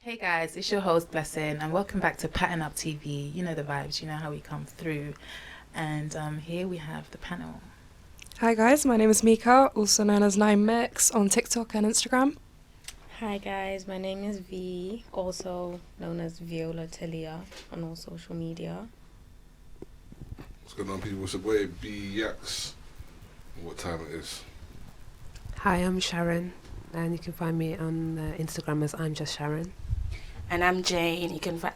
Hey guys, it's your host Blessing, and welcome back to Pattern Up TV. You know the vibes, you know how we come through. And here we have the panel. Hi guys, my name is Mika, also known as 9Mix on TikTok and Instagram. Hi guys, my name is V, also known as Viola Telia on all social media. What's going on, people? It's your boy B Yax. What time it is? Hi, I'm Sharon, and you can find me on Instagram as I'm Just Sharon. And I'm Jane. You can find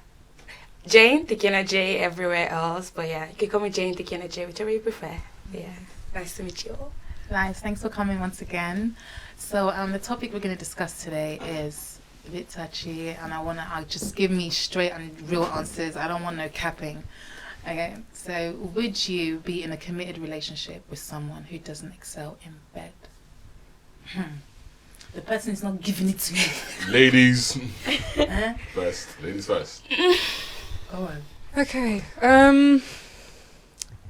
Jane, Tikina J everywhere else. But yeah, you can call me Jane, Tikina J, whichever you prefer. Yeah, nice to meet you all. Nice, thanks for coming once again. So the topic we're going to discuss today is a bit touchy, and I'll just give me straight and real answers. I don't want no capping. Okay, so would you be in a committed relationship with someone who doesn't excel in bed? The person is not giving it to me. Ladies Huh? first. Ladies first. Go on. Okay,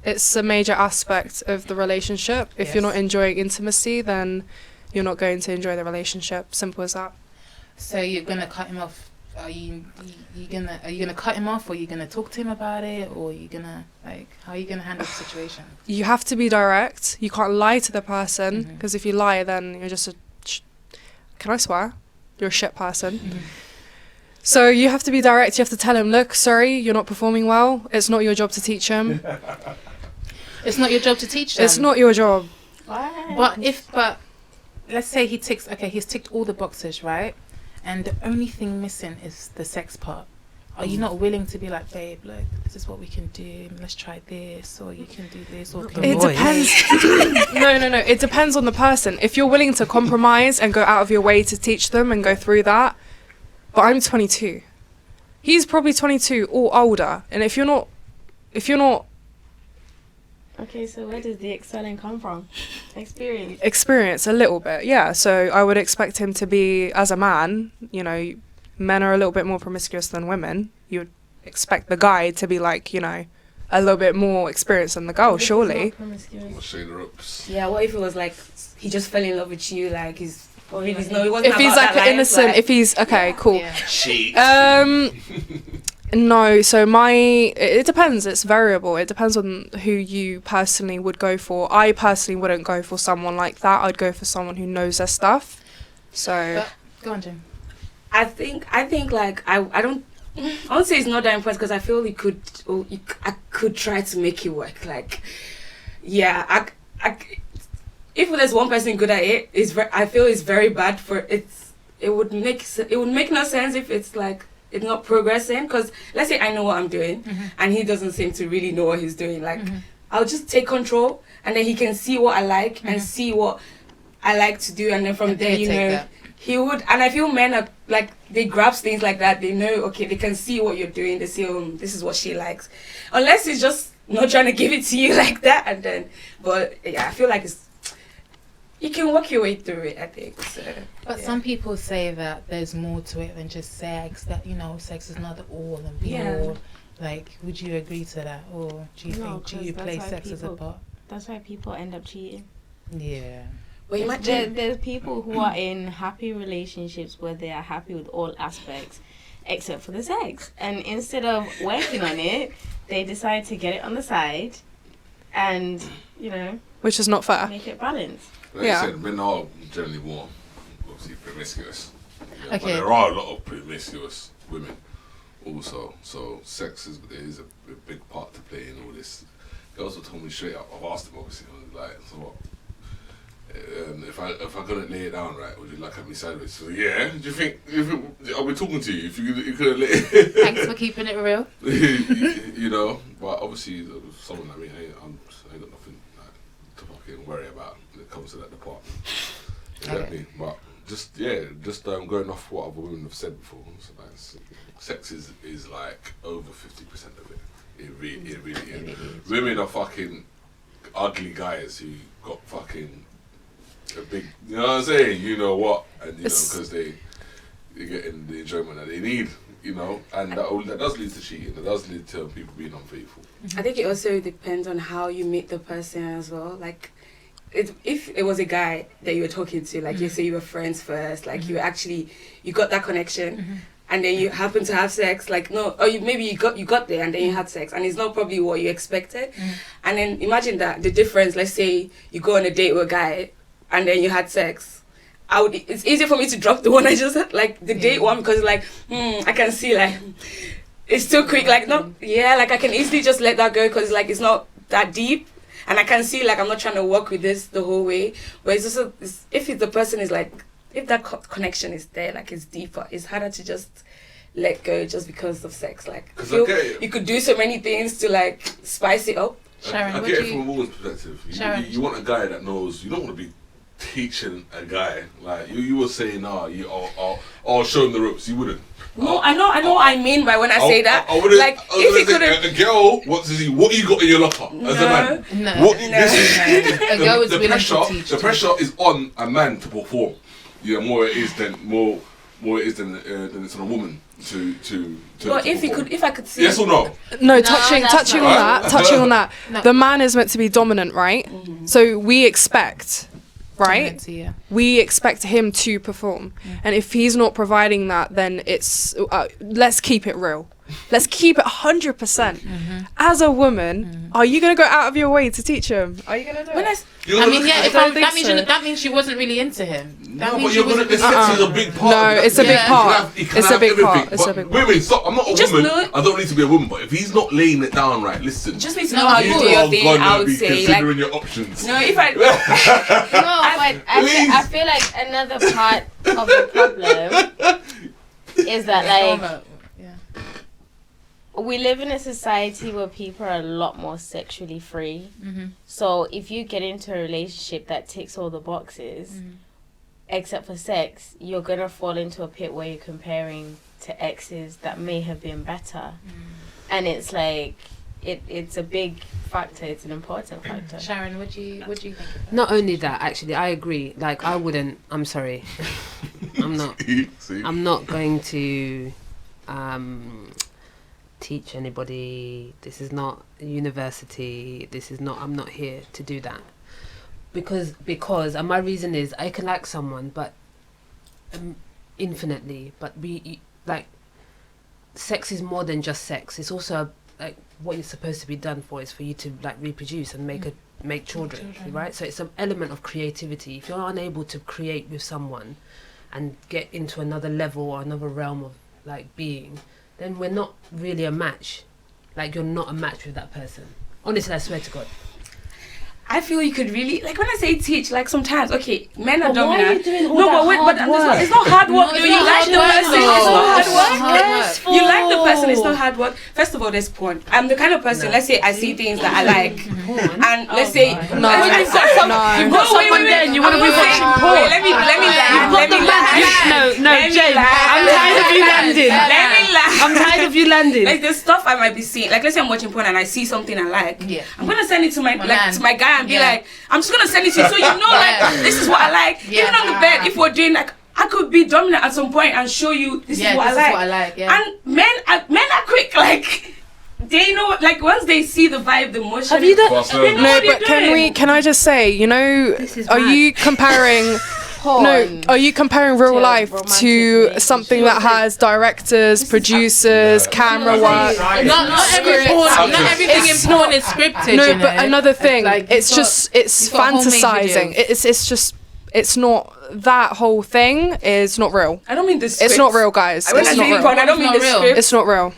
it's a major aspect of the relationship. If you're Yes. not enjoying intimacy, then you're not going to enjoy the relationship. Simple as that. So you're gonna cut him off? Are you gonna cut him off, or are you gonna talk to him about it, or are you gonna how are you gonna handle the situation? You have to be direct. You can't lie to the person, Mhm. because if you lie, then you're just can I swear? You're a shit person. So you have to be direct. You have to tell him, look, sorry, you're not performing well. It's not your job to teach him. It's not your job to teach them. It's not your job. But let's say he's ticked all the boxes, right? And the only thing missing is the sex part. Are you not willing to be like, babe, look, this is what we can do. Let's try this, or you can do this, or can It we-" depends. No. It depends on the person. If you're willing to compromise and go out of your way to teach them and go through that, but I'm 22. He's probably 22 or older. And if you're not, Okay, so where does the excelling come from? Experience. experienced a little bit, yeah. So I would expect him to be, as a man, you know, men are a little bit more promiscuous than women. You would expect the guy to be like, you know, a little bit more experienced than the girl, surely. I'll shade the ropes. Yeah, what if it was like he just fell in love with you? Like he's really no, it wasn't. If he's about like that an innocent, life, if he's okay, cool. Yeah. She. No, so it depends. It's variable. It depends on who you personally would go for. I personally wouldn't go for someone like that. I'd go for someone who knows their stuff. So Go on, Jim. I think like I don't. I won't say it's not that important because I feel I could try to make it work. Like, yeah, if there's one person good at it, I feel it's very bad for it would make no sense if it's like it's not progressing. Because let's say I know what I'm doing and he doesn't seem to really know what he's doing. Like, I'll just take control and then he can see what I like and see what I like to do, and then from there, you take know. that. He would, and I feel men are like, they grasp things like that. They know, okay, they can see what you're doing. They see, this is what she likes. Unless he's just not trying to give it to you like that, and then, but yeah, I feel like you can work your way through it, I think. So, But yeah. some people say that there's more to it than just sex. That sex is not the all and be Yeah. all. Like, would you agree to that, or do you No, think do you 'cause play that's why sex as a people- part? That's why people end up cheating. Yeah. Well, you might There's people who are in happy relationships where they are happy with all aspects except for the sex. And instead of working on it, they decide to get it on the side and, which is not fair. make it balanced. Like Yeah. I said, men are generally more, obviously, promiscuous. Yeah, Okay. But there are a lot of promiscuous women also. So sex is a big part to play in all this. He also told me straight up, I've asked him obviously, I was like, so what? If I couldn't lay it down right, would you like have me sideways? So yeah, do you think I'll be talking to you if you couldn't lay it? Thanks for keeping it real. But obviously someone like me, I ain't got nothing to fucking worry about when it comes to that department. You know what I Okay. mean? But just going off what other women have said before. So like, sex is like over 50% of it. It really is. Women are fucking ugly guys who got fucking a big, you know what I'm saying? You know what? And because they're getting the enjoyment that they need, and that does lead to cheating. That does lead to people being unfaithful. I think it also depends on how you meet the person as well. Like, if it was a guy that you were talking to, like you say you were friends first, like you got that connection, and then you happen to have sex, like no, or maybe you got there and then you had sex, and it's not probably what you expected. And then imagine that the difference. Let's say you go on a date with a guy, and then you had sex. It's easier for me to drop the one I just had, like the date one, because like I can see like it's too quick. Like like I can easily just let that go because like it's not that deep. And I can see, like, I'm not trying to work with this the whole way. But it's also, the person is, like, if that connection is there, like, it's deeper, it's harder to just let go just because of sex. Like, you could do so many things to, like, spice it up. Sharon, I get it from a woman's perspective. You want a guy that knows, you don't want to be teaching a guy. Like, you were saying, I'll show him the ropes. You wouldn't. No, I know what I mean by when I say that. Like, if you couldn't, a girl wants to see what you got in your locker as a man. A girl would be like to teach. The pressure is on a man to perform. More it is than it's on a woman to. But if I could see. Yes or no? No, touching on that. No. The man is meant to be dominant, right? So we expect. Right? Yeah. We expect him to perform. And if he's not providing that, then it's, let's keep it real. Let's keep it 100%. As a woman, are you going to go out of your way to teach him? Are you going to do it? That means she wasn't really into him. But you're going to, sex is a big part. No, it's a big part. It's a big part. It's a big part. Women, stop. I'm not a woman. I don't need to be a woman. But if he's not laying it down right, listen. Just need to know how you do your thing, I would say. Considering your options. No, if I... but I feel like another part of the problem is that, like... We live in a society where people are a lot more sexually free. So if you get into a relationship that ticks all the boxes, except for sex, you're going to fall into a pit where you're comparing to exes that may have been better. And it's like, it's a big factor. It's an important factor. Sharon, what do you think of that? Not only that, actually, I agree. Like, I'm sorry. I'm not going to... teach anybody. This is not university. I'm not here to do that, because and my reason is I can like someone, but infinitely, but like sex is more than just sex. It's also like what you're supposed to be done for is for you to like reproduce and make children, right? So it's an element of creativity. If you're unable to create with someone and get into another level or another realm of like being, then we're not really a match. Like, you're not a match with that person. Honestly, I swear to God. I feel you could really, like, when I say teach, like, sometimes, okay, men are But why are you dominant. doing all that hard work? It's not hard work. No, You like the person, it's not hard work. You like the person, it's not hard work. First of all, there's porn. I'm the kind of person, let's say I see things that I like. And let's say... No. You've got someone there and you want to be watching porn. Let me land. No, Jane, I'm tired of you landing. Let me land. I'm tired of you landing. Like, the stuff I might be seeing, like, let's say I'm watching porn and I see something I like. Yeah. I'm gonna send it to my man. to my guy and be like, I'm just gonna send it to you so you know, like, this is what I like. Yeah. Even on the bed, if we're doing, like, I could be dominant at some point and show you this is what I like. And men are quick, like, they know, like, once they see the vibe, the motion. Have you done? They know No, what you're but doing. can I just say, you know, This is are mad. you comparing... Porn. No, are you comparing real To life romantic to relationship. something that has directors, producers, camera work? Not everything in porn is scripted. No, you know? but another thing, like, it's you've got homemade fantasizing. videos. It's not, that whole thing is not real. I don't mean the script. It's not real, guys. When I It's not mean real. porn, I don't mean the It's not real. script. It's not real.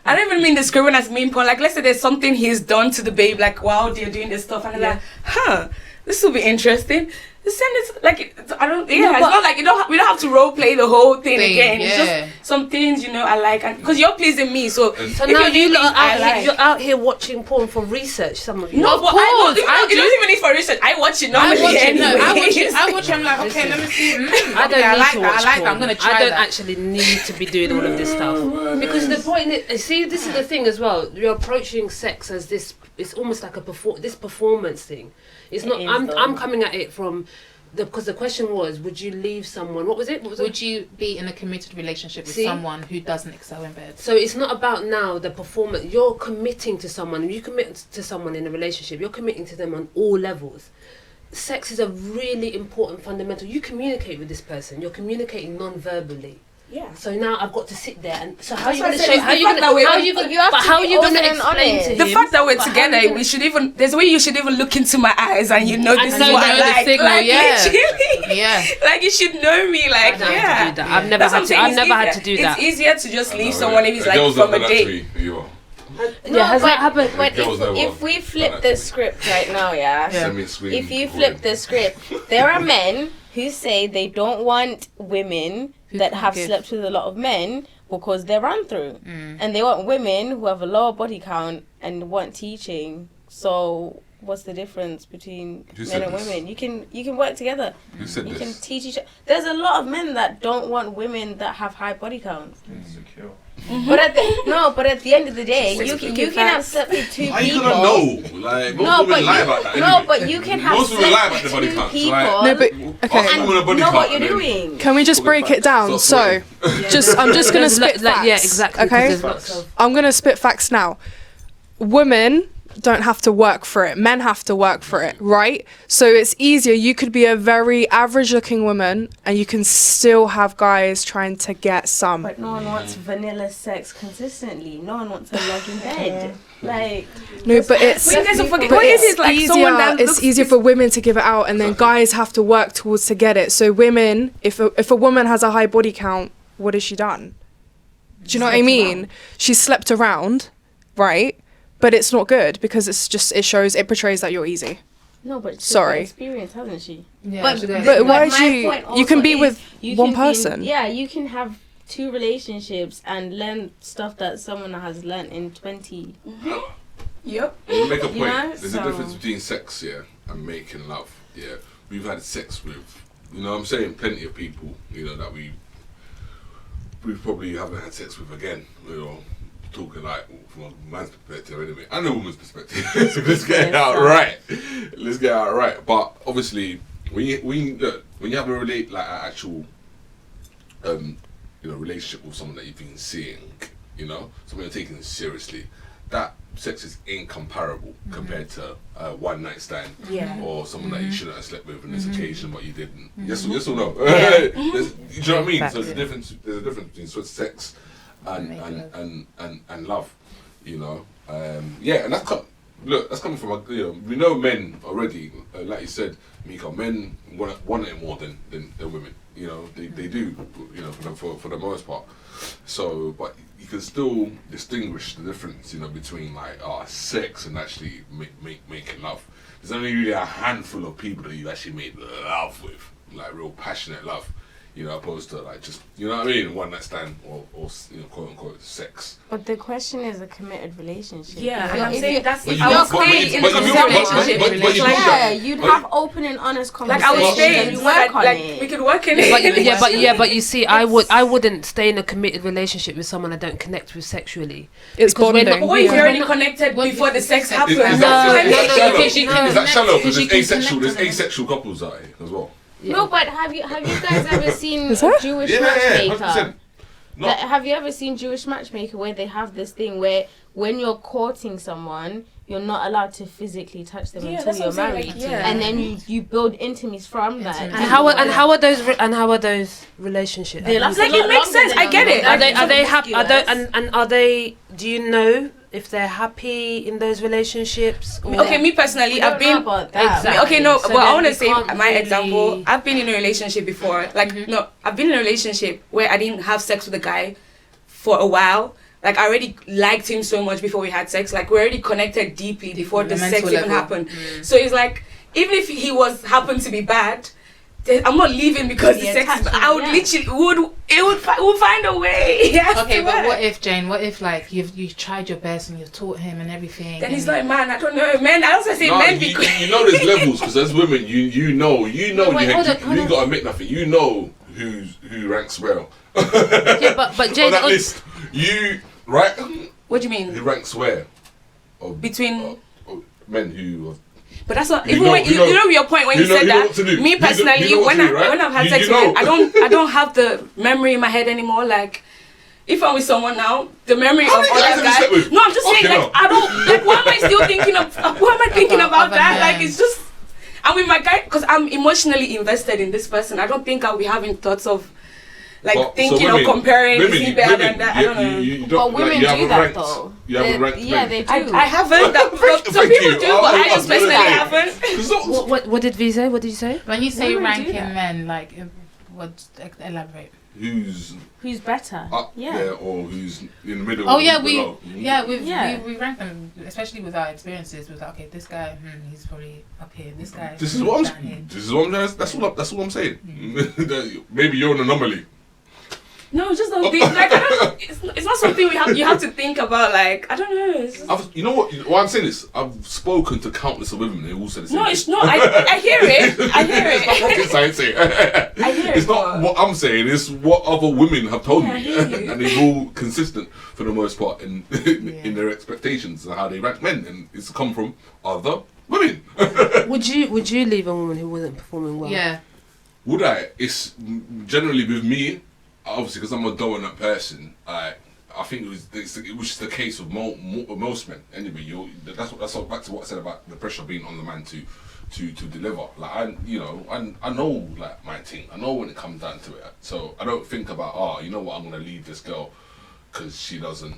I don't even mean the script when I mean porn. Like, let's say there's something he's done to the babe, like, wow, they're doing this stuff. And I'm like, this will be interesting. Just send it, like, I don't, it's not like, we don't have to role play the whole thing again. It's just some things, you know, I like, and because you're pleasing me, so So if now you're doing you lot things I are like. you're out here watching porn for research. Some of you. No, Of but course, I don't even need for research. I watch it I normally watch it. anyway. No, I watch it. I'm like, okay, let me see. I don't okay, need I like to that. watch I like that. porn. I'm gonna try I don't that. actually need to be doing all of this stuff because the point is, see, this is the thing as well. You're approaching sex as this. It's almost like this performance thing. It's not. It is, I'm though. coming at it from. Because the question was, would you leave someone? What was it? Would you be in a committed relationship with See? someone who doesn't excel in bed? So it's not about now the performance. You're committing to someone. If you commit to someone in a relationship, you're committing to them on all levels. Sex is a really important fundamental. You communicate with this person. You're communicating non-verbally. Yeah. So now I've got to sit there and so how are That's you what going to I said, show? it's How are the you fact going that we're- to? How are you going? You have But to how are be you going to open and explain honest. to The him? fact that we're But how together, are you we should even. There's a way you should even look into my eyes, and you know this And is know what the I like. signal, Like, yeah. literally. Yeah. Like you should know me. Like I don't yeah. have to do that. I've never That's what had I'm to. saying, I've it's never had easier- to do that. It's easier to just leave No, someone yeah. if it's And like girls from don't a do that to date. me, you know. Yeah, has that happened? But Girls never if we done flip that the to me. script right now, yeah. Send me a screen If you recording. flip the script, there are men who say they don't want women Who that can't have give. slept with a lot of men because they're run through, and they want women who have a lower body count and want teaching. So what's the difference between Who men said and this? women? You can work together. Who said You can this? teach each other. There's a lot of men that don't want women that have high body counts. Insecure. But at the end of the day, you can have slept with two How you people. gonna know? Like, most No, women lie about that. no, anyway. but you can have Most women lie about slept the with body two counts. people Like, No, but okay. ask women a body know count what you're and then- doing. Can we just break it down? So, I'm just gonna There's spit facts. yeah, exactly. 'cause Okay, there's lots of I'm gonna spit facts now. Women don't have to work for it. Men have to work for it, right? So it's easier. You could be a very average-looking woman, and you can still have guys trying to get some. But no one wants vanilla sex consistently. No one wants a log in bed. Like, No, but it's But you guys don't forget. but What if it's it's like someone that it's looks easier for women to give it out, and then guys have to work towards to get it. So women, if a woman has a high body count, what has she done? Do you know what I mean? She slept around, right? But it's not good because it portrays that you're easy. no, but she's Sorry. got experience, hasn't she? Yeah, But- she does. But why my do point you can also be is with you one can be in- person? yeah, you can have two relationships and learn stuff that someone has learned in 20. Yep. You make a point. You know, There's so- a difference between sex, yeah, and making love. Yeah, we've had sex with, you know, what I'm saying, plenty of people, you know, that we probably haven't had sex with again. You know, talking like from a man's perspective, anyway, and a woman's perspective. So let's get it out right. Let's get it out right. But obviously, when you have an actual, relationship with someone that you've been seeing, you know, someone you're taking seriously, that sex is incomparable compared to a one night stand Yeah. or someone that you shouldn't have slept with on this occasion but you didn't. Yes or no? Do you know what I mean? So there's a difference. There's a difference between sex and love. You know, yeah, and that's coming from we know men already. Like you said, Mika, men want it more than women. You know, they do. You know, for the most part. So, but you can still distinguish the difference, you know, between like sex and actually making love. There's only really a handful of people that you actually made love with, like real passionate love, you know, opposed to like just, you know what I mean, one night stand or you know, quote unquote sex. But the question is a committed relationship. Yeah, If and you're- I'm if saying you- that's But if you I do- would but stay you- in but a you do- committed but- relationship. but you do like, yeah, you'd But- have open and honest like conversations. I would stay and in work on like it. we could work in But it. but you see, I wouldn't stay in a committed relationship with someone I don't connect with sexually. It's Because we're bonding. not- What if Yeah. you're already connected What before if the it's sex sex? happens? Is No, that no, shallow? because you can Is that shallow? because Because you there's can asexual. connect There's on it. asexual couples out here as well. No, but have you guys ever seen Is there? Jewish Yeah, Matchmaker? 100%. No. Like, have you ever seen Jewish Matchmaker where they have this thing where when you're courting someone, you're not allowed to physically touch them Yeah, until that's you're what I'm saying, married, like, yeah. and then you build intimacy from that. Intimacy. And how are those relationships? They last Like, a lot it makes longer sense, than I get it. Are normal. they happy? Are they Promiscuous. and are they? Do you know if they're happy in those relationships? Or Okay, me personally, We I've don't know been. about that. Exactly. Okay, no, So but I then want to you say can't my really- example. I've been in a relationship before. Like, no, I've been in a relationship where I didn't have sex with a guy for a while. Like, I already liked him so much before we had sex. Like, we already connected deeply before the The sex mental even level. happened. So it's like, even if he happened to be bad, I'm not leaving because the The sex. attachment, I would yeah. literally we'll find a way. It has Okay, to but work. what if, Jane? What if like you've tried your best and you've taught him and everything? Then and he's like, man, I don't know, man. I also say No, men you, be you know there's levels because as women, you know, wait, you hold on, ain't hold got to admit nothing. You know who ranks well. Yeah, but Jane, on that list, you right? What do you mean? Who ranks where? Of, Between. of men who have But that's not You even know- when you you know- know your point when you you know- said you know that. what to do. Me You know- personally, you know what when to do, right? when I've had You- sex you with know. men, I don't have the memory in my head anymore. Like if I'm with someone now, the memory How of many guys other have you guys. slept with? No, I'm just Okay, saying no. like I don't like. Why am I still thinking of? Why am I thinking about Other that? men. Like it's just. I'm with my guy because I'm emotionally invested in this person. I don't think I'll be having thoughts of like But- thinking so women- or comparing. Is he better women, than that? I don't know. you But don't, women like, you do haven't that ranked, though. You haven't ranked Yeah, men. they do. I haven't. Some Thank people you. do, but I was just personally gonna say, haven't. 'cause not- What did V say? What did you say? When you say Women do ranking that. men, like, what? Elaborate. who's Who's better? up Yeah. there or who's in the middle. Oh or yeah, who's we below. Yeah. we rank them, especially with our experiences. With like, okay, this guy, he's probably up here. This guy, This is what down here. I'm. This is what I'm. That's what I'm saying. Maybe you're an anomaly. No, it's just don't think. Like, I don't, it's not something you have to think about. Like, I don't know. It's just, You know what? Why I'm saying this? I've spoken to countless of women. They all said the same no, thing. it's not. I hear it. I hear It's not rocket it. science here. I hear It's it. not but- what I'm saying. It's what other women have told Yeah, I me, hear you. and they're all consistent for the most part in in their expectations and how they rank men, and it's come from other women. Would you leave a woman who wasn't performing well? Yeah. Would I? It's generally with me, obviously, because I'm a dominant person. I think it was just the case with most men. Anyway, that's what back to what I said about the pressure being on the man to deliver. Like I know like my thing. I know when it comes down to it. So I don't think about you know what, I'm gonna leave this girl because she doesn't.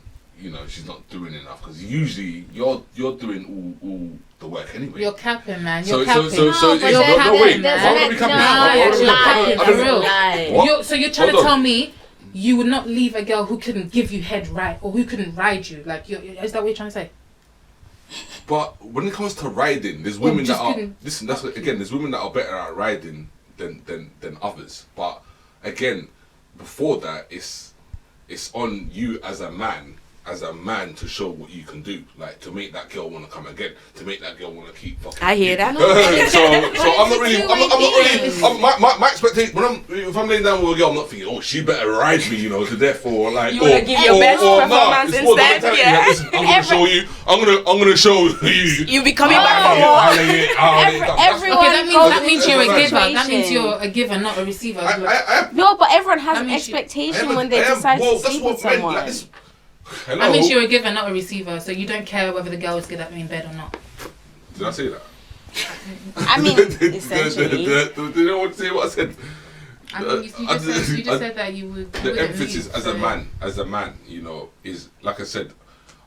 She's not doing enough. Because usually you're doing all the work anyway. You're capping, man. So You're capping. so No, but you're there's capping, wait. man. Why would we capping? No, I don't- for real. What? So you're trying Hold to on. tell me you would not leave a girl who couldn't give you head right or who couldn't ride you? Like, is that what you're trying to say? But when it comes to riding, there's Well, women that just are couldn't- listen. That's what, again. There's women that are better at riding than others. But again, before that, it's on you as a man to show what you can do, like to make that girl want to come again, to make that girl want to keep fucking. I hear that. so I'm not really. two-way I'm not really. thing. My expectation when if I'm laying down with a girl, I'm not thinking, oh, she better ride me, to death or like. You wanna give your best performance it's more the instead, mentality, yeah. like, listen, I'm gonna show you. I'm gonna show you. You be coming Oh. back for more. I'll lay it down. Everyone Okay, that goes means through you're a Right. giver. That means situation. you're a giver, not a receiver. I No, but everyone has That an means you- expectation when they decide to sleep with someone. Hello. That means you're a giver, not a receiver. So you don't care whether the girl is good at being in bed or not. Did I say that? I mean, essentially. Did you know what to say? What I said? I mean, you just said that you would. The wouldn't emphasis leave, as so- a man, is like I said.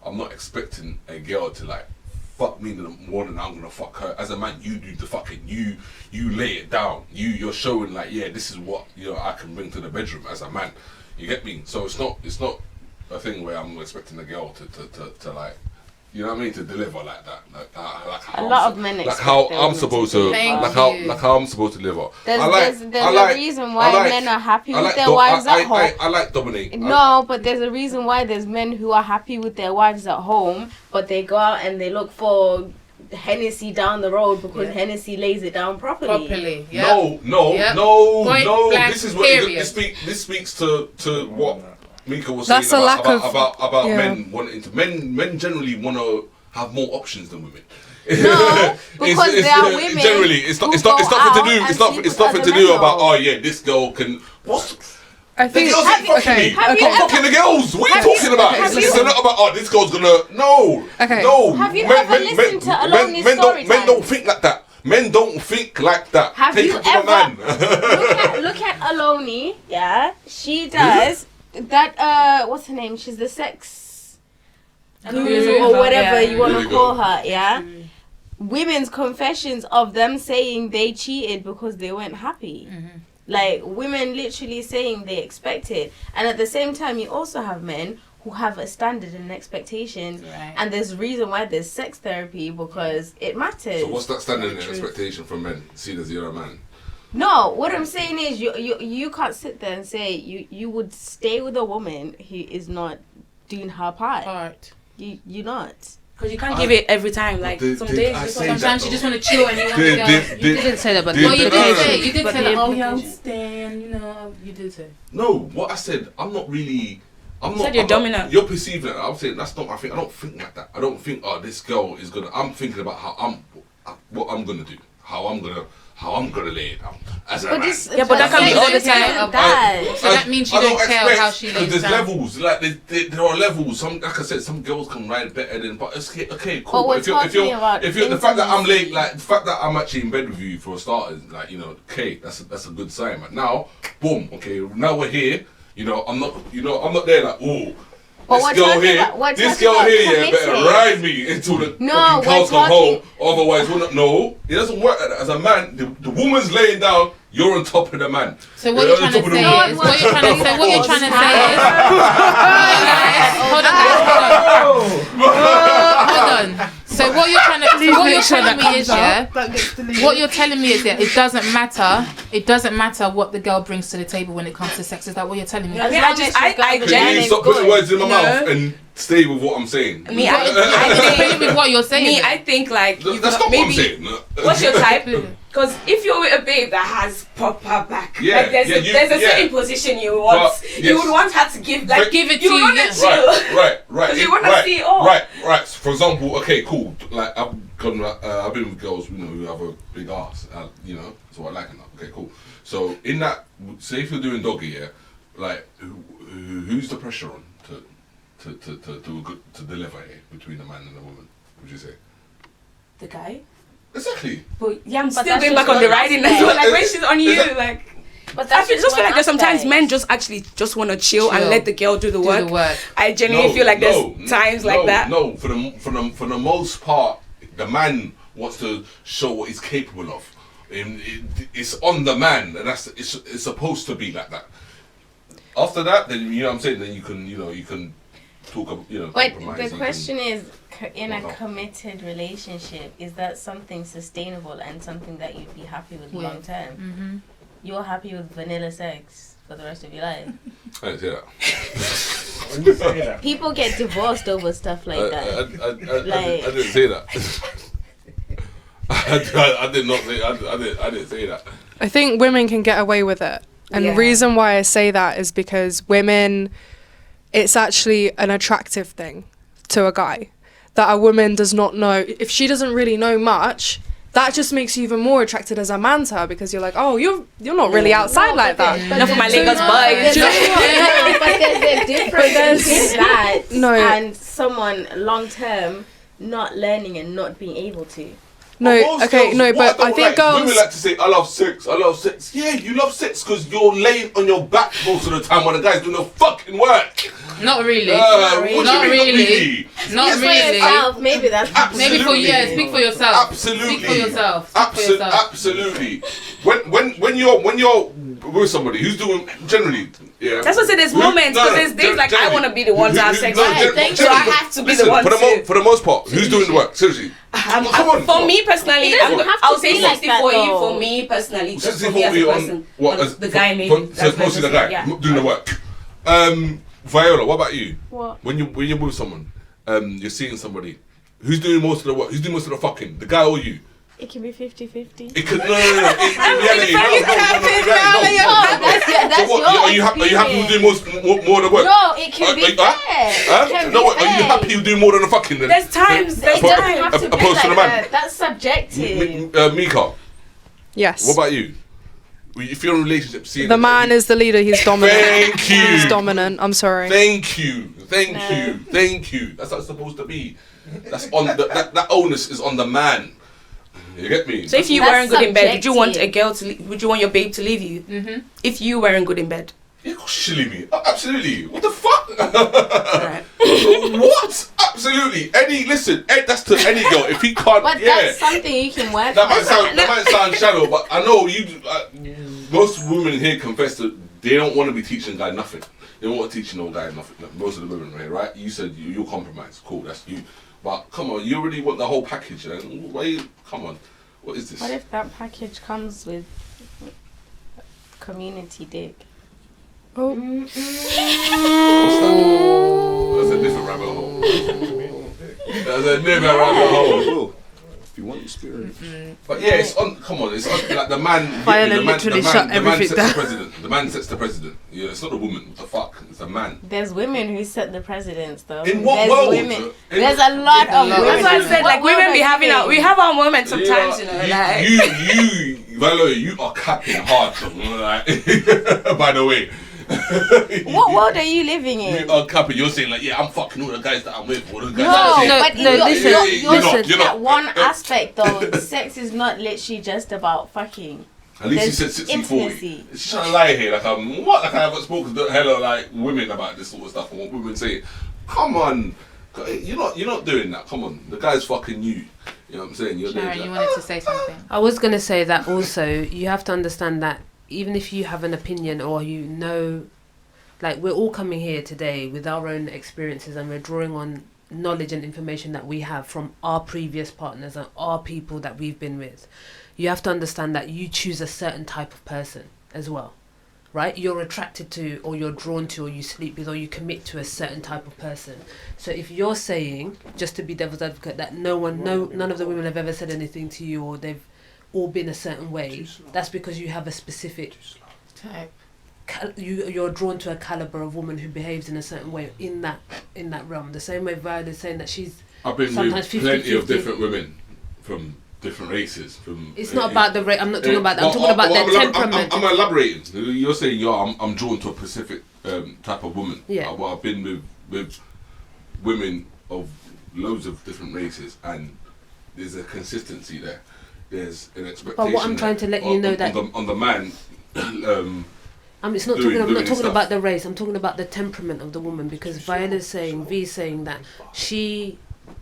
I'm not expecting a girl to like fuck me more than I'm gonna fuck her. As a man, you do the fucking. You lay it down. You're showing like, yeah, this is what I can bring to the bedroom as a man. You get me? So it's not a thing where I'm expecting a girl to like, you know what I mean, to deliver like that. Like how A lot I'm of men like expect how their I'm women supposed to to, deliver. like Thank how I'm supposed to deliver. There's I like- a reason why I like- men are happy I with like their do- wives I, at home. I like dominate. No, but there's a reason why there's men who are happy with their wives at home, but they go out and they look for Hennessy down the road because Yeah. Hennessy lays it down properly. Properly. Yeah. No, Yep. no. Point blank, This is what period. this speaks to what Mika was That's saying a lack of- about yeah. men wanting to. Men generally want to have more options than women. No, because there are women generally it's who nothing go to do. out It's and not. sleep It's with nothing to other do men, about. though. Oh yeah, this girl can. What's I the think. girls ain't fucking Okay. me. have you I'm fucking the girls. What are you talking about? have It's you- not about this girl's gonna. No. Okay. No. Have you ever listened to Aloni's story Men time? don't think like that. Men don't think like that. Have Take you it from a ever- man. look at Aloni, yeah. She does that. What's her name? She's the sex guru or whatever you want There to you call go. her, yeah. Women's confessions of them saying they cheated because they weren't happy. Like women literally saying they expect it, and at the same time, you also have men who have a standard and expectation, Right. and there's a reason why there's sex therapy because it matters. So what's that standard and Truth. expectation from men, seen as you're a man? No, what I'm saying is you can't sit there and say you would stay with a woman who is not doing her part. Part. You're not. Because you can't give it every time. Like Did- some did days, I just say like- Sometimes you just want to chill and you want to go. Did- You didn't say that, but did- Well, you did- did no, say, you did But say, the like, oh yeah, I'm implication- staying, you did say. No, what I said, I'm not really. I'm You not. said you're I'm not- dominant. You're perceiving it. I'm saying that's not my thing. I don't think like that. I don't think, oh, this girl is gonna. I'm thinking about what I'm gonna do, how I'm how I'm gonna lay it down as a man. Yeah, but that can be all the time. So that means you don't care how she lays There's down. levels, like there are levels. Some, like I said, some girls can ride better than. But it's okay, cool. But we're talking about if you're the fact that I'm late, intimacy. like the fact that I'm actually in bed with you for a start, is like, you know, okay, that's a good sign. But now, boom, okay, now we're here. You know, I'm not there like, oh. But This we're girl talking here, about- we're this talking girl about here, yeah, better committed. ride me until the No, fucking cows we're come home. talking- Otherwise, we're not. No, it doesn't work like that. As a man, the woman's laying down, you're on top of the man. So what you're trying to say is, what you're trying to say, what you're trying to say is, hold on, guys, hold on. So what you're trying to, so what you're telling me is, yeah, what you're telling me is that it doesn't matter what the girl brings to the table when it comes to sex. Is that what you're telling me? I mean, I Can you genuinely stop putting words in my No. mouth and stay with what I'm saying? Me, I agree I with what you're saying. think, I think like you That's got not what I'm maybe. saying. What's your type? Because if you're with a babe that has proper back, Yeah, like there's yeah, a certain position you want. But, You yes. would want her to give, like, Give it you to would you, want yeah. to chill. Right. Because you wanna right, see it all. Right. For example, okay, cool. Like I've been with girls, you know, who have a big ass. You know, so I like it. Okay, cool. So in that, say if you're doing doggy, yeah, like who's the pressure on to do a good to deliver here between a man and a woman? Would you say? The guy. Exactly. But yeah, I'm But still that's going just back on the one riding as aspect. well. Like when she's on you, Is that- like. But I just feel like there's sometimes aspect. men just want to chill and Chill. let the girl do the Do work. the work. I genuinely feel like there's times like that. No, for the most part, the man wants to show what he's capable of. It's on the man, and it's supposed to be like that. After that, then you know what I'm saying. Then you can talk, you know. But compromise the and you question is, in a whatnot. committed relationship, is that something sustainable and something that you'd be happy with With. long term? Mm-hmm. You're happy with vanilla sex for the rest of your life. I didn't say that. When you say that, People get divorced over stuff like that. I didn't say that. I did not say. I didn't say that. I think women can get away with it. And the Yeah. reason why I say that is because women, it's actually an attractive thing to a guy that a woman does not know. If she doesn't really know much, that just makes you even more attracted as a man to her, because you're like, oh, you're not really outside like that. Enough of my Lagos boy. But there's a difference between that No. and someone long term not learning and not being able to. No, Most okay, girls- no, what but I don't think girls. Women like to say, I love sex. Yeah, you love sex because you're laying on your back most of the time when the guy's doing the fucking work. Not really. What do you Not mean, really. Not Speak for really. yourself. Maybe that's Maybe for Absolutely. speak for yourself. Absolutely. Speak for yourself. Speak for yourself. Absolutely. When you're with somebody who's doing generally, yeah. That's what I said. There's moments, because there's days like I want to be the one to have sex. So I have to be the one to. For the most part, who's doing the work? Seriously. Come on. For me personally, It doesn't have to I'll say be like 60 that, 40 though. for me personally. Just for 60-40 me as a on person. what? On the guy maybe. So it's mostly the guy Yeah. doing the work. Viola, what about you? What? When you're with someone, you're seeing somebody, who's doing most of the work? Who's doing most of the fucking? The guy or you? It can be 50-50. It could no. In reality, no. That's So what? your Are you happy with doing more of the work? No, it can be fair. Huh? It can No, be are you fair. happy with doing more than the fucking? Then? There's times. There's It doesn't times. have to be Opposed to the like man. that. That's subjective. Mika, Yes. what about you? If you're in a relationship, seeing The man is the leader. He's dominant. Thank you. He's dominant. I'm sorry. Thank you. That's how it's supposed to be. That's on that onus is on the man. You get me? So if you That's weren't good in bed, would you want subjective. a girl to? Would you want your babe to leave you? Mm-hmm. If you weren't good in bed. Yeah, of course she should leave me. Absolutely. What the fuck? Right. What? Absolutely. That's to any girl. If he can't, But yeah. that's something you can work That on. might sound shallow, but I know you. Most women here confess that they don't want to be teaching guy nothing. They don't want to teach no guy nothing. Like, most of the women, right? You said you'll compromise. Cool, that's you. But come on, you already want the whole package. Come on, what is this? What if that package comes with community dick? Oh. That's a different rabbit hole. That's a different rabbit hole. if you want experience. But yeah, it's on. Come on, it's on, like the man. Viola the man, literally the man, shut the man everything sets down. the president. The man sets the president. Yeah, it's not the woman. What the fuck? It's the man. There's women who set the presidents though. In what There's world? Women, there's a lot of women. That's why I said like What women world be are having you we have our moments sometimes, you know, like you Valerie, you are capping hard. Like, by the way. What world are you living in? You are capping. You're saying like, yeah, I'm fucking all the guys that I'm with. All the guys No, that I'm but no, listen, you're not. that one aspect though. Sex is not literally just about fucking. At least There's you said 60-40. intimacy. She's trying to lie here. Like, what? Like, I haven't spoken to hella like women about this sort of stuff and what women say. Come on, you're not doing that. Come on, the guy's fucking you. You know what I'm saying? You're Sharon, there, you like, wanted to say something. I was going to say that also, you have to understand that even if you have an opinion or you know, like we're all coming here today with our own experiences and we're drawing on knowledge and information that we have from our previous partners and our people that we've been with. You have to understand that you choose a certain type of person as well, right? You're attracted to or you're drawn to or you sleep with or you commit to a certain type of person. So if you're saying, just to be devil's advocate, that none of the women have ever said anything to you or they've all been a certain way, that's because you have a specific Type. you're drawn to a caliber of woman who behaves in a certain way in that realm. The same way Viola's saying that she's I've been sometimes with plenty of 50-50. different women from different races. It's not about the race. I'm not talking about that. I'm talking about their temperament. I'm elaborating. You're saying, I'm drawn to a specific type of woman. Yeah. Well, I've been with women of loads of different races, and there's a consistency there. There's an expectation. But what I'm trying to let you know that on the man. I'm not doing talking stuff. about the race. I'm talking about the temperament of the woman, because Viola's saying, V's saying that she,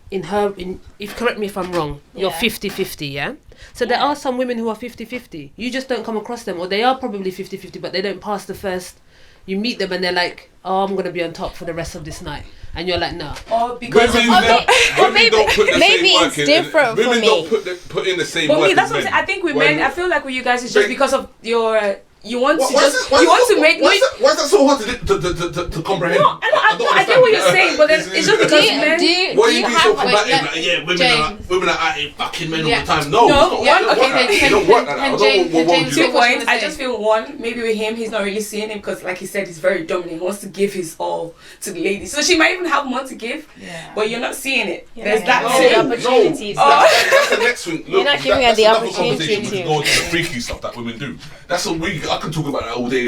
if correct me if I'm wrong, you're Yeah. 50-50, yeah? So there are some women who are 50-50. You just don't come across them, or they are probably 50-50, but they don't pass the first. You meet them and they're like, oh, I'm going to be on top for the rest of this night. And you're like, no. Or because Women of don't put the maybe same work it's in. different for Women me. don't put in the same For work me, that's as what I'm men. saying. I think with When- men, I feel like with you guys, it's just Wait. because of your. You want to Why is just. that- You want to make. why is that so hard to comprehend? No, I get what you're saying, but then it's just because men. Why are you being so wait, combative? let- Like, yeah, James. women are at it fucking men Yeah. all the time. No, No, it's not. one- okay, It don't work like that. I don't James- know what James- you Two What you points. wanna I say? just feel one, maybe with him, he's not really seeing it because, like he said, he's very dominant. He wants to give his all to the lady. So she might even have more to give, Yeah. but you're not seeing it. Yeah. There's that No, too. the opportunities. That's the next thing. Look, You're not giving her that's the another opportunity conversation. We to. can go into the freaky stuff that women do. That's a week. I can talk about that all day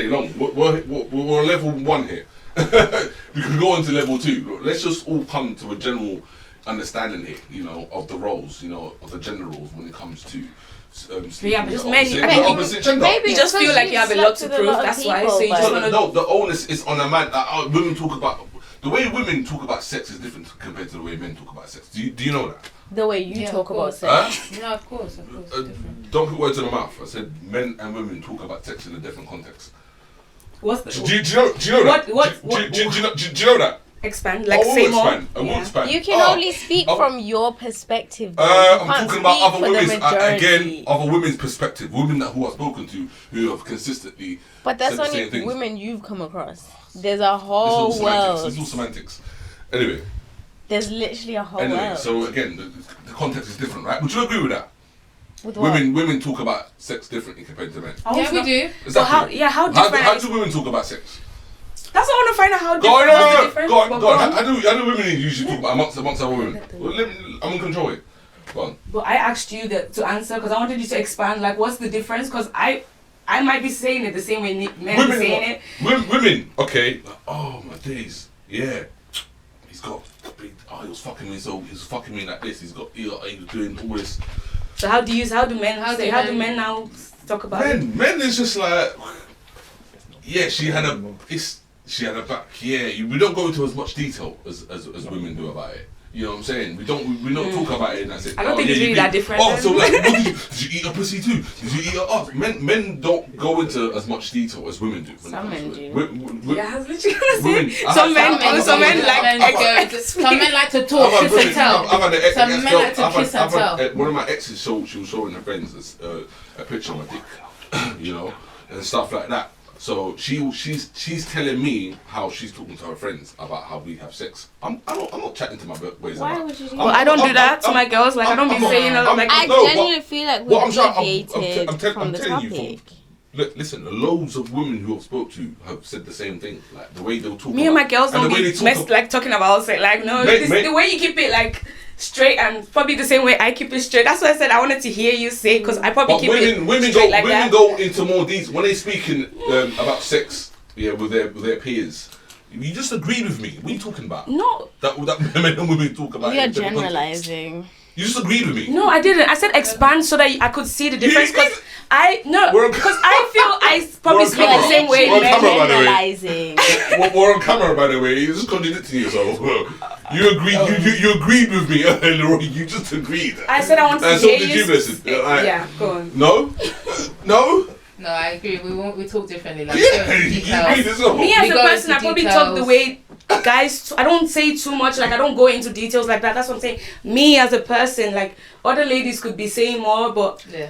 long. We're on level 1 here. We can go on to level 2. Let's just all come to a general understanding here, of the roles, of the gender roles when it comes to. Yeah, but just the men- opposite- I the mean, opposite gender. maybe You just feel like you have a lot to slept with prove, lot of that's why, people, so you just but- wanna- No, the onus is on a man. Women talk about the way women talk about sex is different compared to the way men talk about sex. Do you know that? The way you Yeah, talk of about course. sex. Huh? No, of course, different. Don't put words in the mouth. I said men and women talk about sex in a different context. What's Do the. you know that? Do you know that? Expand, I like will say more. expand. I will Yeah. expand. You can Oh, only speak oh, from your perspective. Though. You I'm can't talking about speak other for the women's majority. other women's perspective. Women who I've spoken to who have consistently. But that's said the same only things. women you've come across. There's a It's all whole semantics. world. It's all semantics. Anyway, There's literally a whole world. so again, the context is different, right? Would you agree with that? With what? Women talk about sex differently compared to men. Yeah, we do. So how? Exactly. Yeah, how different? How do women talk about sex? That's what I want to find out. How Go on, different? What's the difference? go on, But go on. How do women usually talk about amongst other women? Well, I'm in control here. Go on. But I asked you to answer because I wanted you to expand. Like, what's the difference? Because I might be saying it the same way men are saying it. Women, okay. Oh my days, yeah. He's got big. Oh, he was fucking me. So he was fucking me like this. He was doing all this. So how do men How say? do How do men- men now talk about it? Men is just like, yeah. She had a back. Yeah, we don't go into as much detail as women do about it. You know what I'm saying? We don't talk about it and that's it. I don't think it's really that different Oh, then. so like, did you eat a pussy too? Did you eat a ass? Men don't go into as much detail as women do. when it Some comes men to it. do. Yeah, I was literally gonna Women- say. Some men like. Some men like to talk, I've had kiss and women- tell. I've had an Some ex- men like to I've had- kiss and I've had- tell. One of my exes she was showing her friends a picture of my dick, and stuff like that. So she's telling me how she's talking to her friends about how we have sex. I'm not chatting to my boys. Why about. would you do Well, that? I don't do that to my girls. Like, I don't be saying like. I No, genuinely feel like what I'm we've trying- I'm deviated from the telling you topic. Listen, loads of women who I've spoke to have said the same thing. Like the way they'll talk. Me and my girls and don't the way be they talk like talking about sex. Like, no, Mate, the way you keep it like straight and probably the same way I keep it straight. That's why I said I wanted to hear you say, because I probably But keep it women straight like women that. go into more detail when they're speaking about sex. Yeah, with their peers. You just agreed with me. What are you talking about? No, That men and women talk about. You're in different contexts. generalizing. You just agreed with me. no, I didn't. I said expand so that I could see the difference. Because We're on because I feel I probably on speak the camera. same way. We're on men. camera, by the way. Generalizing. We're on camera, by the way. You're just contradicting yourself. You agreed. You agreed with me earlier. You just agreed. I said I want to And so hear did you. you, listen. Yeah, go on. No. No. No, I agree. We talk differently. Like Yeah. certain You details. agreed as well. Me as We a go person, into I probably talk the details. way guys. I don't say too much. Like I don't go into details like that. That's what I'm saying. Me as a person, like other ladies could be saying more, but Yeah.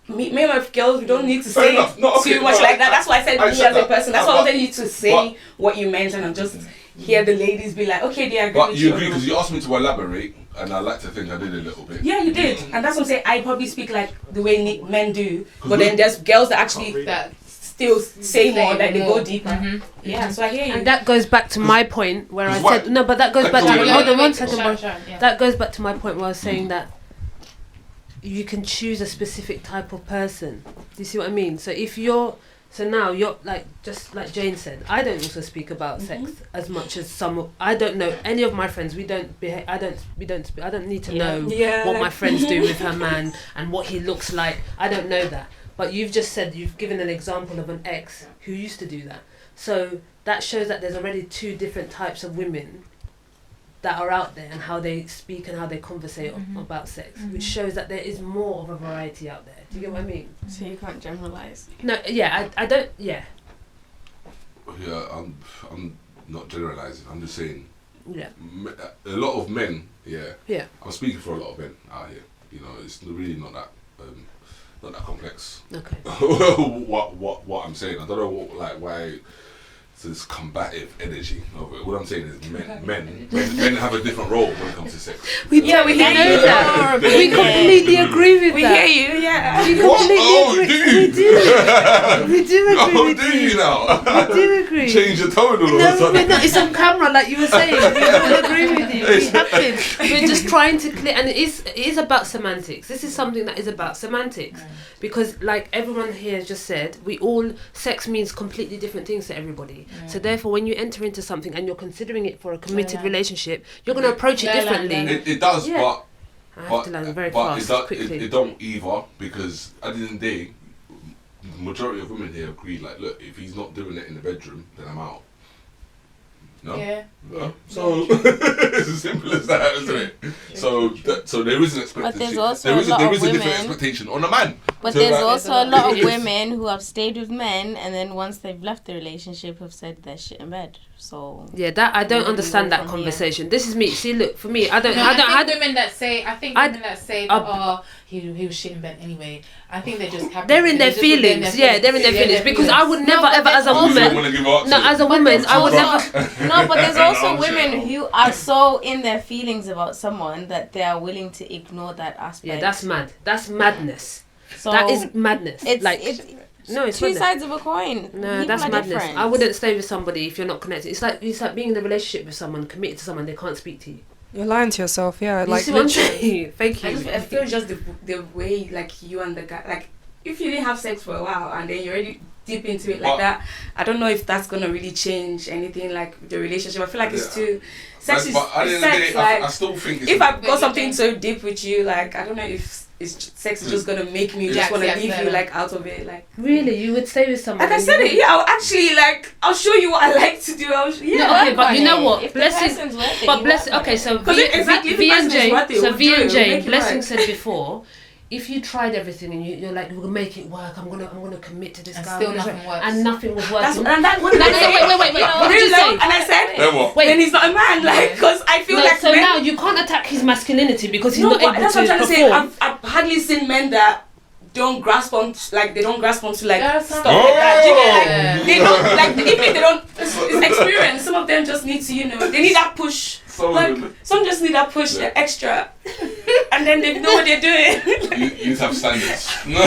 me and my girls, we don't need to Fair say enough. No, okay, too much no, like that. That's why I said I me said as a that. person. That's But- why I wanted you to say but- what you meant, and I'm just hear the ladies be like, okay, they agree But with you you. agree because you asked me to elaborate, and I like to think I did a little bit. Yeah, you did, and that's what I'm saying. I probably speak like the way men do, but then there's girls that actually That still say more, Say like they more. go deeper. Mhm. Yeah, so I hear you. And that goes back to my point where I Because why- said no, but that goes Like, back to no, hold on one wait, second, Sharon, bro. Sharon, yeah. That goes back to my point where I was saying that you can choose a specific type of person. Do you see what I mean? So if you're now you're like, just like Jane said, I don't also speak about sex as much as I don't know any of my friends. We don't behave. I don't need to know Yeah, what like- my friends do with her man and what he looks like. I don't know that. But you've just said, you've given an example of an ex who used to do that. So that shows that there's already two different types of women that are out there and how they speak and how they conversate about sex, which shows that there is more of a variety out there. Do you get what I mean? So you can't generalize. No, yeah, I don't, yeah, Yeah, I'm not generalizing. I'm just saying yeah. a lot of men. Yeah. Yeah. I'm speaking for a lot of men out here. You know, it's really not that complex. Okay. what I'm saying. I don't know why. So this combative energy of it. What I'm saying is men have a different role when it comes to sex. We Yeah, we hear know you. that. We We completely agree with we that. hear you, yeah. We What? completely Oh, agree. do you? We do. We do agree Oh, with do you now? We do agree. Change your tone all of a No, sudden. we're not. It's on camera, like you were saying. We all agree with you. We have been. We're just trying to clear, and it is about semantics. This is something that is about semantics, because like everyone here has just said, sex means completely different things to everybody. So therefore, when you enter into something and you're considering it for a committed relationship, you're going to approach it differently. It does, Yeah. but I have to learn very but fast, quickly. it don't either, because at the end of the day, the majority of women here agree, like, look, if he's not doing it in the bedroom, then I'm out. No? Yeah. No? So it's as simple as that, isn't it? So there is an expectation. But there's also there a is lot there of is a different women- expectation on a man. But So, there's like, also a lot of Yes. women who have stayed with men and then once they've left the relationship have said they're shit in bed. So Yeah, that I don't Where do we understand go that from conversation. This is me. See, look, for me, I don't. No, I don't. I I think don't. women that say, oh, he was shit in bed anyway. I think they're just happy. They're in their just within feelings. Yeah, they're in their feelings. Because I would never but ever, as a there's also- You don't woman. wanna give up No, to as it. a woman, I would also- never. no, but there's also I'm women sure. who are so in their feelings about someone that they are willing to ignore that aspect. Yeah, that's mad. That's madness. so That is madness. it's like, it's no, it's two madness. sides of a coin. No, People that's are madness. different. I wouldn't stay with somebody if you're not connected. It's like being in a relationship with someone, committed to someone, they can't speak to you. You're lying to yourself, yeah. You Like see what I'm literally. saying? Thank I you. feel it's just the way like you and the guy, like if you didn't have sex for a while and then you're already deep into it like But- that, I don't know if that's gonna really change anything like the relationship. I feel like it's Yeah. too sex is But at the end of the sex. day, Like I still think it's if I've got something so deep with you, like I don't know if sex is just gonna make me just Yes, wanna yes, leave no, you no. like out of it, like. Really, you would stay with someone. Like I and said you it, yeah. I'll actually I'll show you what I like to do. Yeah. No, okay, but you know what? If the Blessing. person's worth it, But you blessing. work on Okay, it. so Because exactly, if the V and person is Jane. worth it, So we'll V do and it, we'll Jane. make it Blessing work. said before, if you tried everything and you're like, we're gonna make it work. I'm gonna commit to this And guy. still I'm gonna nothing try-" works. And nothing was That's working. and that. What No, did I no, say? wait. What did you say? And I said, Then what? Wait. then he's not a man, like, because I feel No, like so men. now you can't attack his masculinity because he's No, not but able that's what I'm to trying to say. perform. I've hardly seen men that don't grasp on like they don't grasp onto like There are stuff some- like that. Do you get, like, Yeah. they don't like even if they don't. It's experience. Some of them just need to they need that push. Some of Like them- some just need that push, Yeah. extra, and then they know what they're doing. you just have standards. No.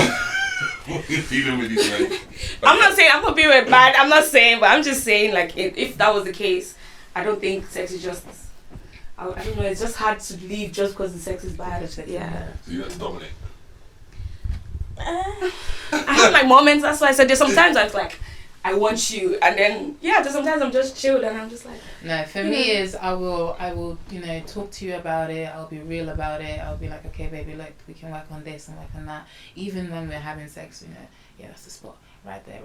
What are you dealing with these men? I'm not saying I'm not being bad. I'm not saying, but I'm just saying like if that was the case, I don't think sex is just. I don't know. It's just hard to leave just because the sex is bad. Yeah. So you have to dominate. I have my moments. That's why I said there's sometimes I'm like, I want you, and then there's sometimes I'm just chilled and I'm just like. No, for me is I will talk to you about it. I'll be real about it. I'll be like, okay, baby, look, we can work on this and work on that. Even when we're having sex, that's the spot right there.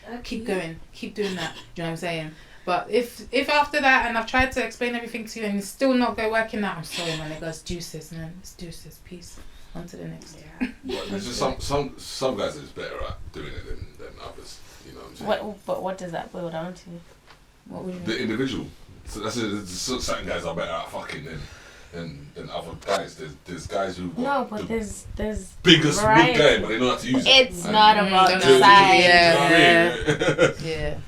Okay. Keep going, keep doing that. Do you know what I'm saying? But if after that and I've tried to explain everything to you and it's still not working out, I'm sorry, my nigga. It's deuces, man. It's deuces. Peace. On to the next. Yeah. But there's just some guys are just better at doing it than others. You know what I'm saying? But what does that boil down to? What would you The individual. So that's it. Certain guys are better at fucking than other guys. There's guys who No, but there's biggest variety. big guy, but they know how to use it. It's not about don't the know. size. Yeah.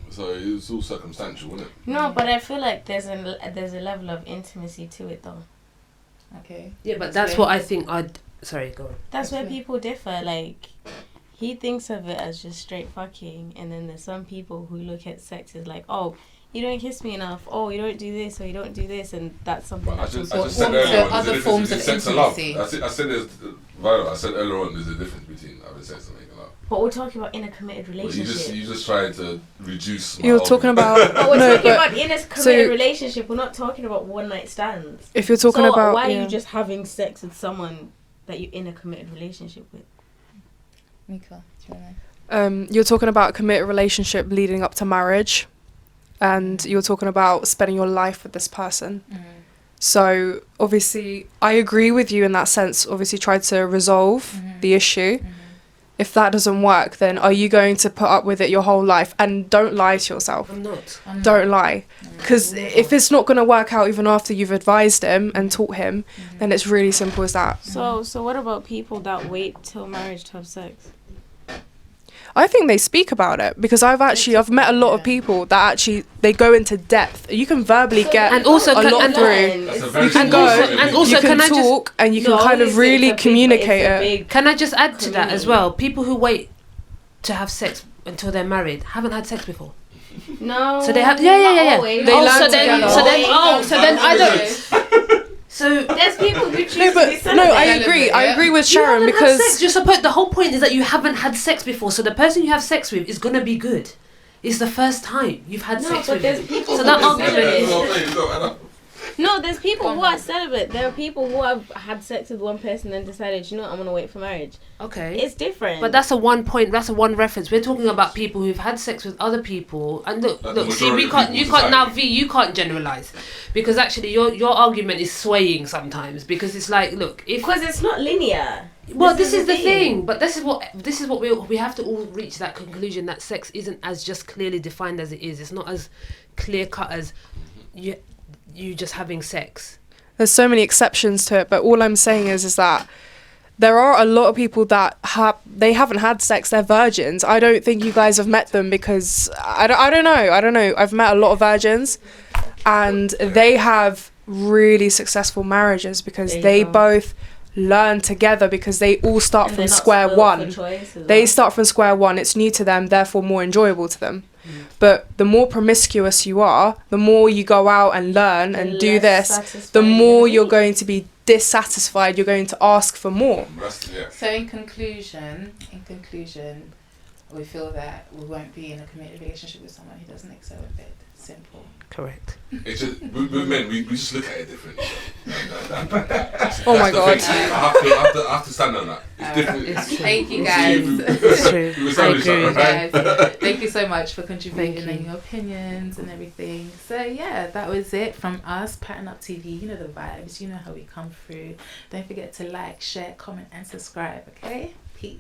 So it's all circumstantial, isn't it? No, but I feel like there's a level of intimacy to it though. Okay. Yeah, but that's what I think sorry, go on. That's where people differ. Like, he thinks of it as just straight fucking, and then there's some people who look at sex as like, oh, you don't kiss me enough, oh, you don't do this, or you don't do this, and that's something But I that's just important. said earlier on, other there's a forms difference of between sex and love. intimacy. I said there's Viola, I said earlier on there's a difference between having sex and making love. But we're talking about in a committed But relationship. you just tried to reduce. my You're talking argument. about But we're no, talking but about in a committed so- relationship. We're not talking about one night stands. if you're talking so about why yeah. are you just having sex with someone that you're in a committed relationship with? Mika, do you wanna? You're talking about a committed relationship leading up to marriage, and you're talking about spending your life with this person. So obviously, I agree with you in that sense. Obviously, try to resolve the issue. If that doesn't work, then are you going to put up with it your whole life? And don't lie to yourself. I'm not. Don't lie. Because if it's not going to work out even after you've advised him and taught him, then it's really simple as that. So what about people that wait till marriage to have sex? I think they speak about it because I've met a lot of people that actually they go into depth. You can verbally get And also a can- lot and- through. That's a It's very You can simple go thing. and also you can can I just- talk and you can No, kind of it's really a big- communicate it's a it. big- Can I just add to that as community. well? People who wait to have sex until they're married haven't had sex before. No. So they have not yeah. always. They oh, learn so then together. so then I don't. So There's people who choose No, to be but celibate. no, I agree. I agree with you Sharon haven't had sex. because You're supposed. The whole point is that you haven't had sex before, so the person you have sex with is gonna be good. It's the first time you've had No, sex but with there's him. people So who that are argument celibate. is. No, there's people who are celibate. There are people who have had sex with one person and decided, you know what, I'm gonna wait for marriage. Okay. It's different. But that's a one point. That's a one reference. We're talking about people who've had sex with other people. And look, Like the see, majority we of can't. people You in can't now. society. V, you can't generalize, because actually your argument is swaying sometimes. Because it's like, look, if because it's not linear. well, this is the thing. But this is what we have to all reach that conclusion that sex isn't as just clearly defined as it is. It's not as clear cut as you just having sex. there's so many exceptions to it. But all I'm saying is that there are a lot of people that haven't had sex. They're virgins. I don't think you guys have met them because I don't know. I've met a lot of virgins, and they have really successful marriages because There you they go. both learn together because they all start And from they're not square spoiled one. for choice as They well. start from square one. It's new to them, therefore more enjoyable to them. But the more promiscuous you are, the more you go out and learn and do less this, satisfying the more it you're is. going to be dissatisfied. You're going to ask for more. So in conclusion, we feel that we won't be in a committed relationship with someone who doesn't excel in bed. Simple. Correct. It's just with men, we just look at it differently. Oh my God. I have to stand on that. It's different. It's true. Thank you guys. It's true. We I established that, agree. right? Guys, thank you so much for contributing Thank and your opinions and everything. So yeah, that was it from us, Pattern Up TV. You know the vibes. You know how we come through. Don't forget to like, share, comment, and subscribe. Okay, peace.